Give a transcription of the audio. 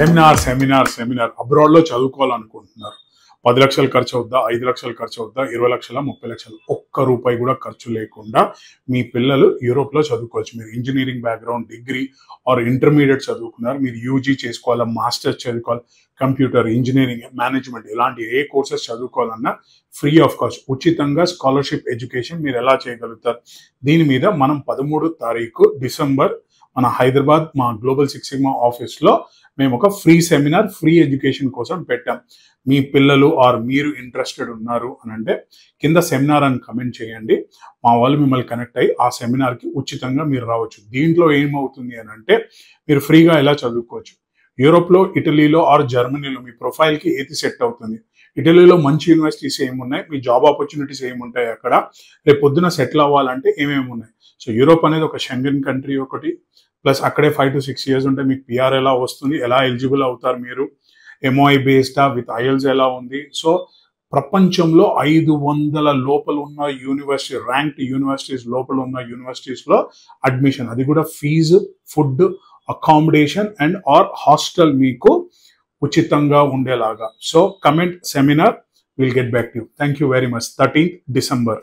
Seminar abroad లో చదువుకోవాలనుకుంటున్నారు. 10 లక్షలు ఖర్చు అవుద్దా, 5 లక్షలు ఖర్చు అవుద్దా, 20 లక్షల, 30 లక్షలు, ఒక్క రూపాయి కూడా ఖర్చు లేకుండా మీ పిల్లలు యూరోప్ లో చదువుకోవచ్చు. మీరు engineering background, degree or intermediate చదువుకున్నారు, మీరు యూజీ చేసుకోవాలా, మాస్టర్స్ చదువుకోవాలి, కంప్యూటర్ ఇంజనీరింగ్, మేనేజ్మెంట్, ఇలాంటి ఏ కోర్సెస్ చదువుకోవాలన్నా ఫ్రీ ఆఫ్ కాస్ట్, ఉచితంగా స్కాలర్షిప్ ఎడ్యుకేషన్ మీరు ఎలా చేయగలుగుతారు. దీని మీద మనం 13వ తారీఖు డిసెంబర్ మన హైదరాబాద్ మా గ్లోబల్ సిక్స్ సిగ్మా ఆఫీస్ లో మేము ఒక ఫ్రీ సెమినార్, ఫ్రీ ఎడ్యుకేషన్ కోసం పెట్టాం. మీ పిల్లలు ఆర్ మీరు ఇంట్రెస్టెడ్ ఉన్నారు అని అంటే కింద సెమినార్ అని కమెంట్ చేయండి. మా వాళ్ళు మిమ్మల్ని కనెక్ట్ అయ్యి ఆ సెమినార్కి ఉచితంగా మీరు రావచ్చు. దీంట్లో ఏమవుతుంది అని అంటే మీరు ఫ్రీగా ఎలా చదువుకోవచ్చు. యూరోప్లో, ఇటలీలో ఆర్ జర్మనీలో మీ ప్రొఫైల్కి ఏది సెట్ అవుతుంది. ఇటలీలో మంచి యూనివర్సిటీస్ ఏమున్నాయి, మీ జాబ్ ఆపర్చునిటీస్ ఏముంటాయి, అక్కడ రేపు పొద్దున సెటిల్ అవ్వాలంటే ఏమేమి ఉన్నాయి. సో యూరోప్ అనేది ఒక షెంగన్ కంట్రీ ఒకటి, ప్లస్ అక్కడే 5 to 6 years ఉంటే మీకు పిఆర్ ఎలా వస్తుంది, ఎలా ఎలిజిబుల్ అవుతారు మీరు, ఎంఓఐ బేస్డా విత్ ఐఎల్స్ ఎలా ఉంది. సో ప్రపంచంలో 500 లోపల ఉన్న యూనివర్సిటీ, ర్యాంక్డ్ యూనివర్సిటీస్ లోపల ఉన్న యూనివర్సిటీస్లో అడ్మిషన్, అది కూడా fees, food, accommodation and or hostel మీకు ఉచితంగా ఉండేలాగా. So comment seminar, will get back to you. Thank you very much. 13th December.